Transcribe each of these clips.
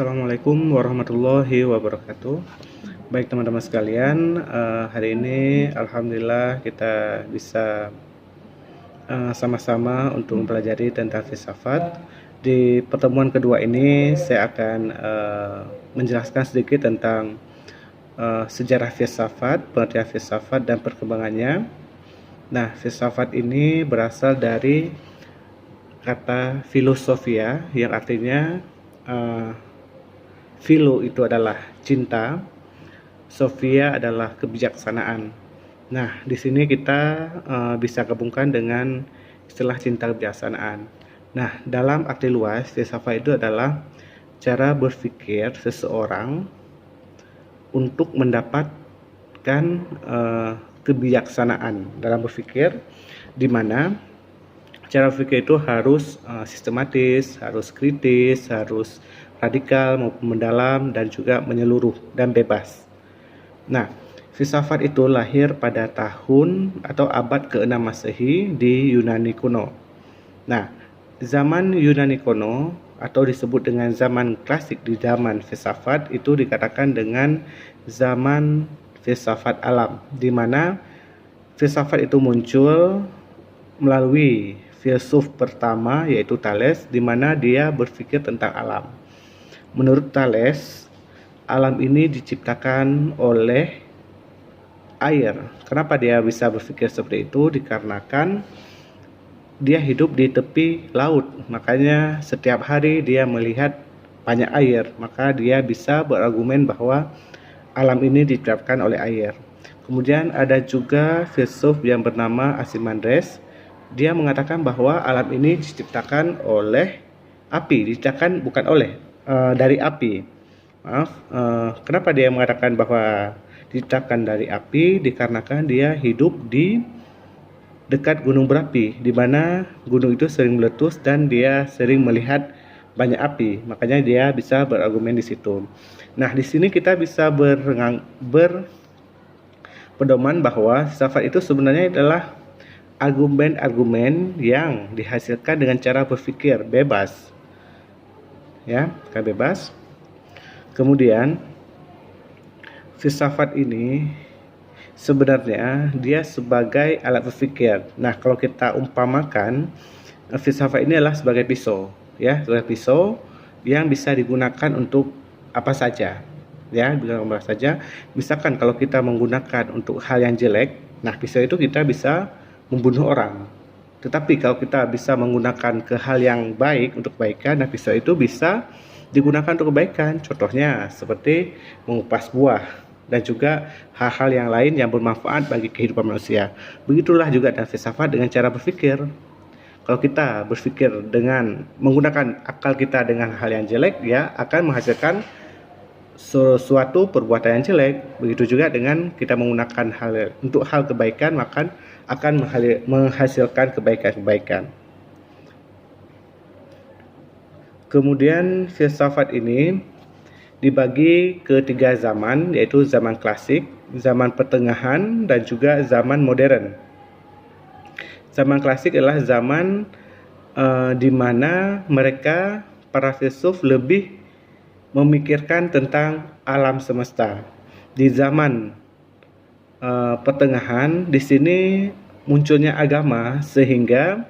Assalamualaikum warahmatullahi wabarakatuh. Baik teman-teman sekalian, hari ini alhamdulillah kita bisa sama-sama untuk mempelajari tentang filsafat. Di pertemuan kedua ini saya akan menjelaskan sedikit tentang sejarah filsafat, pengertian filsafat dan perkembangannya. Nah, filsafat ini berasal dari kata filosofia yang artinya philo itu adalah cinta, Sophia adalah kebijaksanaan. Nah, di sini kita bisa gabungkan dengan istilah cinta kebijaksanaan. Nah, dalam arti luas, filsafat itu adalah cara berpikir seseorang untuk mendapatkan kebijaksanaan dalam berpikir, di mana cara berpikir itu harus sistematis, harus kritis, harus radikal maupun mendalam, dan juga menyeluruh dan bebas. Nah, filsafat itu lahir pada tahun atau abad ke-6 Masehi di Yunani kuno. Nah, zaman Yunani kuno atau disebut dengan zaman klasik di zaman filsafat itu dikatakan dengan zaman filsafat alam, di mana filsafat itu muncul melalui filsuf pertama yaitu Thales, di mana dia berpikir tentang alam. Menurut Thales, alam ini diciptakan oleh air. Kenapa dia bisa berpikir seperti itu? Dikarenakan dia hidup di tepi laut, makanya setiap hari dia melihat banyak air, maka dia bisa berargumen bahwa alam ini diciptakan oleh air. Kemudian ada juga filsuf yang bernama Archimedes. Dia mengatakan bahwa alam ini diciptakan oleh api, diciptakan bukan oleh dari api. Kenapa dia mengatakan bahwa diciptakan dari api? Dikarenakan dia hidup di dekat gunung berapi, di mana gunung itu sering meletus dan dia sering melihat banyak api, makanya dia bisa berargumen di situ. Nah, di sini kita bisa berpedoman bahwa filsafat itu sebenarnya adalah argumen-argumen yang dihasilkan dengan cara berpikir bebas, ya, kan bebas. Kemudian filsafat ini sebenarnya dia sebagai alat berpikir. Nah, kalau kita umpamakan filsafat ini adalah sebagai pisau, ya, sebagai pisau yang bisa digunakan untuk apa saja, ya, bisa apa saja. Misalkan kalau kita menggunakan untuk hal yang jelek, nah pisau itu kita bisa membunuh orang. Tetapi kalau kita bisa menggunakan ke hal yang baik untuk kebaikan, nah pisau itu bisa digunakan untuk kebaikan. Contohnya seperti mengupas buah dan juga hal-hal yang lain yang bermanfaat bagi kehidupan manusia. Begitulah juga dengan filsafat, dengan cara berpikir. Kalau kita berpikir dengan menggunakan akal kita dengan hal yang jelek, ya akan menghasilkan sesuatu perbuatan yang jelek. Begitu juga dengan kita menggunakan hal untuk hal kebaikan, maka akan menghasilkan kebaikan-kebaikan. Kemudian filsafat ini dibagi ke 3 zaman, yaitu zaman klasik, zaman pertengahan, dan juga zaman modern. Zaman klasik adalah zaman di mana mereka, para filsuf, lebih memikirkan tentang alam semesta. Di zaman pertengahan, di sini munculnya agama sehingga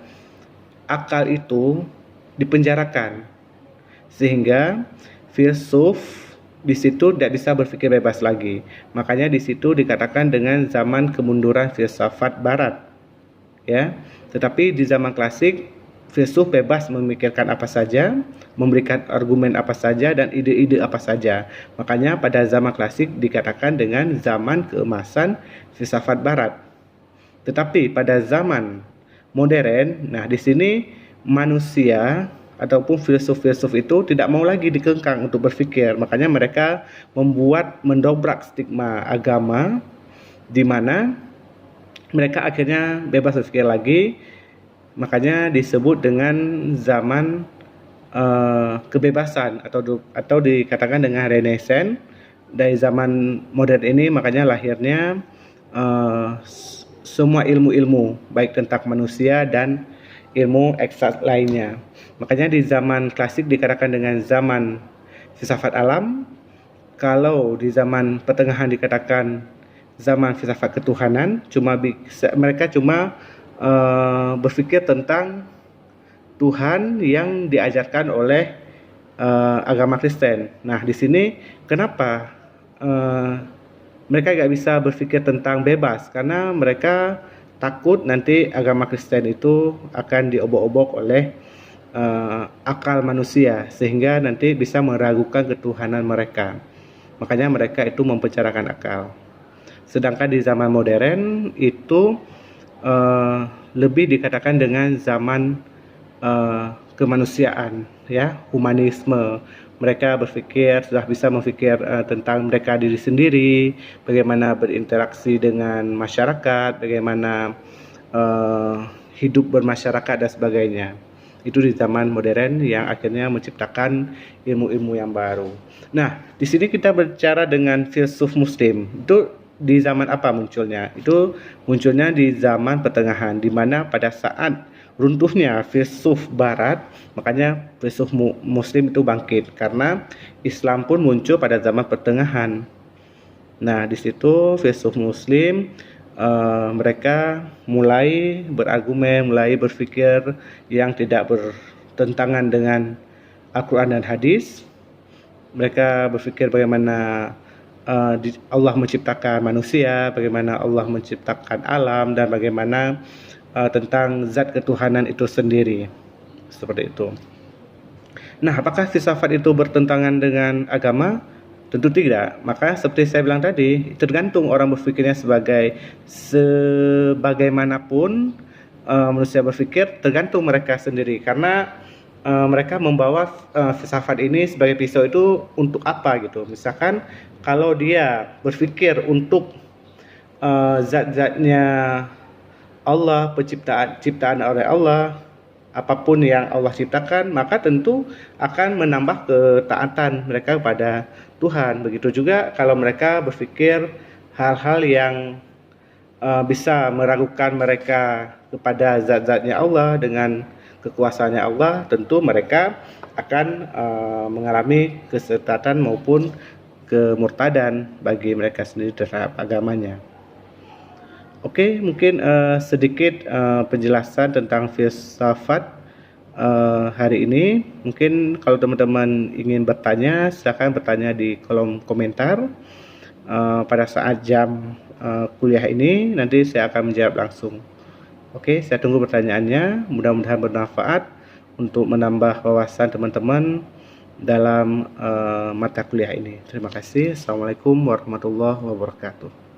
akal itu dipenjarakan, sehingga filsuf di situ tidak bisa berpikir bebas lagi. Makanya di situ dikatakan dengan zaman kemunduran filsafat barat, ya. Tetapi di zaman klasik filsuf bebas memikirkan apa saja, memberikan argumen apa saja dan ide-ide apa saja. Makanya pada zaman klasik dikatakan dengan zaman keemasan filsafat barat. Tetapi pada zaman modern, nah di sini manusia ataupun filsuf-filsuf itu tidak mau lagi dikekang untuk berpikir. Makanya mereka mendobrak stigma agama, di mana mereka akhirnya bebas berpikir lagi. Makanya disebut dengan zaman kebebasan atau dikatakan dengan Renaissance. Dari zaman modern ini makanya lahirnya semua ilmu-ilmu baik tentang manusia dan ilmu eksak lainnya. Makanya di zaman klasik dikatakan dengan zaman filsafat alam. Kalau di zaman pertengahan dikatakan zaman filsafat ketuhanan, mereka cuma berpikir tentang Tuhan yang diajarkan oleh agama Kristen. Nah, di sini kenapa mereka nggak bisa berpikir tentang bebas? Karena mereka takut nanti agama Kristen itu akan diobok-obok oleh akal manusia, sehingga nanti bisa meragukan ketuhanan mereka. Makanya mereka itu mempercarakan akal. Sedangkan di zaman modern itu lebih dikatakan dengan zaman kemanusiaan, ya, humanisme. Mereka sudah bisa berpikir tentang mereka diri sendiri, bagaimana berinteraksi dengan masyarakat, bagaimana hidup bermasyarakat dan sebagainya. Itu di zaman modern yang akhirnya menciptakan ilmu-ilmu yang baru. Nah, di sini kita berbicara dengan filsuf Muslim. Itu di zaman apa munculnya? Itu munculnya di zaman pertengahan, di mana pada saat runtuhnya filsuf Barat, makanya filsuf Muslim itu bangkit karena Islam pun muncul pada zaman pertengahan. Nah, di situ filsuf Muslim mereka mulai berargumen, mulai berpikir yang tidak bertentangan dengan Al-Quran dan hadis. Mereka berpikir bagaimana Allah menciptakan manusia, bagaimana Allah menciptakan alam, dan bagaimana tentang zat ketuhanan itu sendiri. Seperti itu. Nah, apakah filsafat itu bertentangan dengan agama? Tentu tidak. Maka seperti saya bilang tadi, tergantung orang berpikirnya sebagaimanapun manusia berpikir, tergantung mereka sendiri. Karena mereka membawa filsafat ini sebagai pisau itu untuk apa gitu. Misalkan kalau dia berpikir untuk zat-zatnya Allah, ciptaan oleh Allah, apapun yang Allah ciptakan, maka tentu akan menambah ketaatan mereka kepada Tuhan. Begitu juga kalau mereka berpikir hal-hal yang bisa meragukan mereka kepada zat-zatnya Allah dengan kekuasaannya Allah, tentu mereka akan mengalami kesesatan maupun kemurtadan bagi mereka sendiri terhadap agamanya. Oke, mungkin sedikit penjelasan tentang filsafat hari ini. Mungkin kalau teman-teman ingin bertanya, silakan bertanya di kolom komentar. Pada saat jam kuliah ini, nanti saya akan menjawab langsung. Oke, saya tunggu pertanyaannya. Mudah-mudahan bermanfaat untuk menambah wawasan teman-teman dalam mata kuliah ini. Terima kasih. Assalamualaikum warahmatullahi wabarakatuh.